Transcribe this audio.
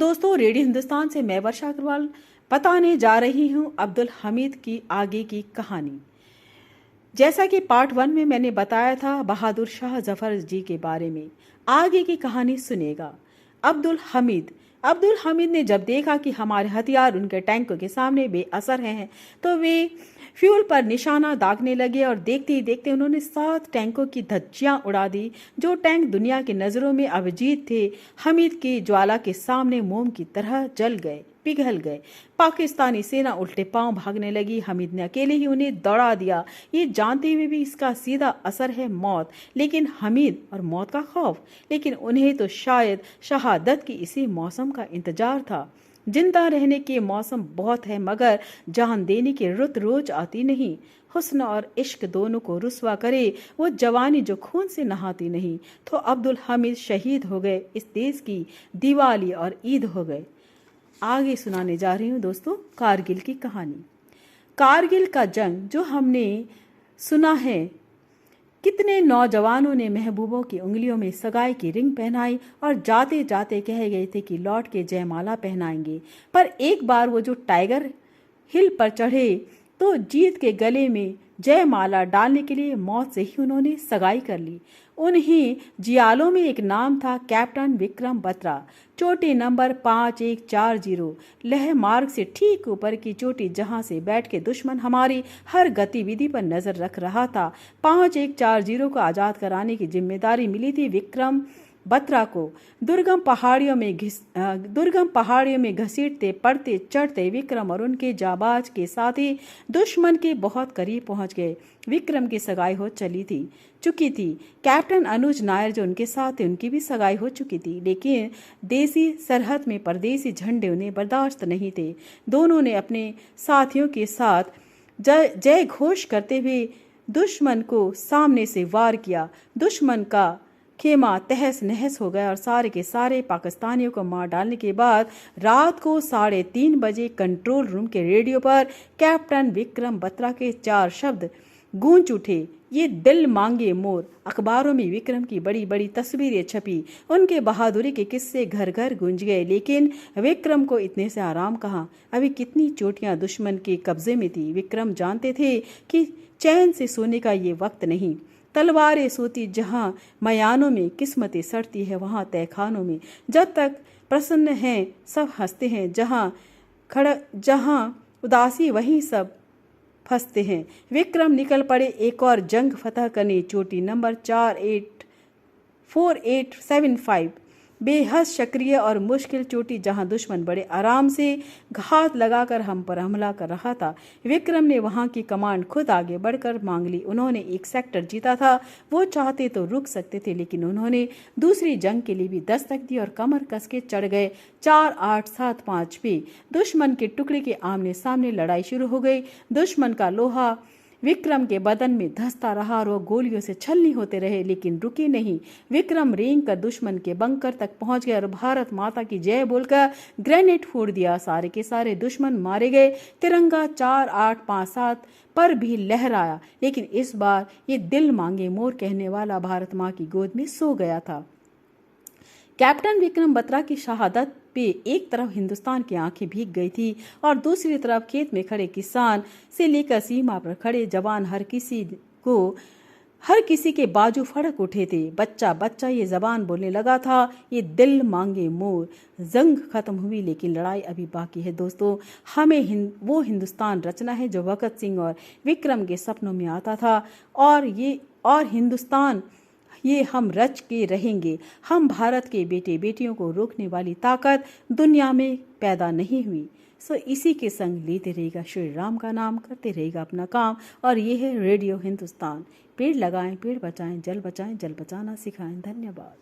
दोस्तों, रेडियो हिंदुस्तान से मैं वर्षा अग्रवाल बताने जा रही हूं अब्दुल हमीद की आगे की कहानी। जैसा कि पार्ट 1 में मैंने बताया था बहादुर शाह जफर जी के बारे में, आगे की कहानी सुनेगा। अब्दुल हमीद ने जब देखा कि हमारे हथियार उनके टैंकों के सामने बेअसर हैं, तो वे फ्यूल पर निशाना दागने लगे और देखते ही देखते उन्होंने 7 टैंकों की धज्जियां उड़ा दी। जो टैंक दुनिया की नजरों में अभिजीत थे, हमीद की ज्वाला के सामने मोम की तरह जल गए, पिघल गए। पाकिस्तानी सेना उल्टे पांव भागने लगी। हमीद ने अकेले ही उन्हें दौड़ा दिया, ये जानते हुए भी इसका सीधा असर है मौत। लेकिन हमीद और मौत का खौफ, लेकिन उन्हें तो शायद शहादत की इसी मौसम का इंतजार था। जिंदा रहने के मौसम बहुत है, मगर जान देने की रुत रोज आती नहीं। हुस्न और इश्क दोनों को रुस्वा करे वो जवानी जो खून से नहाती नहीं। तो अब्दुल हमीद शहीद हो गए, इस देश की दिवाली और ईद हो गए। आगे सुनाने जा रही हूँ दोस्तों कारगिल की कहानी। कारगिल का जंग जो हमने सुना है, कितने नौजवानों ने महबूबों की उंगलियों में सगाई की रिंग पहनाई और जाते जाते कह गए थे कि लौट के जयमाला पहनाएंगे। पर एक बार वो जो टाइगर हिल पर चढ़े तो जीत के गले में जयमाला डालने के लिए मौत से ही उन्होंने सगाई कर ली। उन्हीं जियालों में एक नाम था कैप्टन विक्रम बत्रा। चोटी नंबर 5140 लेह मार्ग से ठीक ऊपर की चोटी, जहां से बैठ के दुश्मन हमारी हर गतिविधि पर नजर रख रहा था। 5140 को आजाद कराने की जिम्मेदारी मिली थी विक्रम बत्रा को। दुर्गम पहाड़ियों में घसीटते पड़ते चढ़ते विक्रम और उनके जाबाज के साथी दुश्मन के बहुत करीब पहुंच गए। विक्रम की सगाई हो चुकी थी। कैप्टन अनुज नायर जो उनके साथ थे, उनकी भी सगाई हो चुकी थी, लेकिन देसी सरहद में परदेसी झंडे उन्हें बर्दाश्त नहीं थे। दोनों ने अपने साथियों के साथ जय घोष करते हुए दुश्मन को सामने से वार किया। दुश्मन का खेमा तहस नहस हो गया और सारे के सारे पाकिस्तानियों को मार डालने के बाद रात को 3:30 बजे कंट्रोल रूम के रेडियो पर कैप्टन विक्रम बत्रा के 4 शब्द गूंज उठे, ये दिल मांगे मोर। अखबारों में विक्रम की बड़ी बड़ी तस्वीरें छपी, उनके बहादुरी के किस्से घर घर गूंज गए। लेकिन विक्रम को इतने से आराम कहाँ, अभी कितनी चोटियां दुश्मन के कब्जे में थी। विक्रम जानते थे कि चैन से सोने का ये वक्त नहीं। तलवारें सोती जहां मयानों में, किस्मतें सड़ती है वहां तहखानों में। जब तक प्रसन्न हैं सब हंसते हैं, जहां उदासी वहीं सब फंसते हैं। विक्रम निकल पड़े एक और जंग फतह करने। चोटी नंबर 4875 बेहद सक्रिय और मुश्किल चोटी, जहां दुश्मन बड़े आराम से घात लगाकर हम पर हमला कर रहा था। विक्रम ने वहां की कमांड खुद आगे बढ़कर मांग ली। उन्होंने एक सेक्टर जीता था, वो चाहते तो रुक सकते थे, लेकिन उन्होंने दूसरी जंग के लिए भी दस्तक दी और कमर कस के चढ़ गए। 4875 पे दुश्मन के टुकड़े के आमने सामने लड़ाई शुरू हो गई। दुश्मन का लोहा विक्रम के बदन में धंसता रहा और वो गोलियों से छलनी होते रहे, लेकिन रुके नहीं। विक्रम रेंग कर दुश्मन के बंकर तक पहुंच गए और भारत माता की जय बोलकर ग्रेनेड फोड़ दिया। सारे के सारे दुश्मन मारे गए। तिरंगा 4857 पर भी लहराया, लेकिन इस बार ये दिल मांगे मोर कहने वाला भारत माँ की गोद में सो गया था। कैप्टन विक्रम बत्रा की शहादत पे एक तरफ हिंदुस्तान की आंखें भीग गई थी और दूसरी तरफ खेत में खड़े किसान से लेकर सीमा पर खड़े जवान हर किसी के बाजू फड़क उठे थे। बच्चा बच्चा ये जबान बोलने लगा था, ये दिल मांगे मोर। जंग खत्म हुई, लेकिन लड़ाई अभी बाकी है दोस्तों। हमें वो हिंदुस्तान रचना है जो भगत सिंह और विक्रम के सपनों में आता था, और हिंदुस्तान ये हम रच के रहेंगे। हम भारत के बेटे बेटियों को रोकने वाली ताकत दुनिया में पैदा नहीं हुई। सो इसी के संग लेते रहेगा श्री राम का नाम, करते रहेगा अपना काम। और ये है रेडियो हिंदुस्तान। पेड़ लगाएं, पेड़ बचाएं, जल बचाना सिखाएं। धन्यवाद।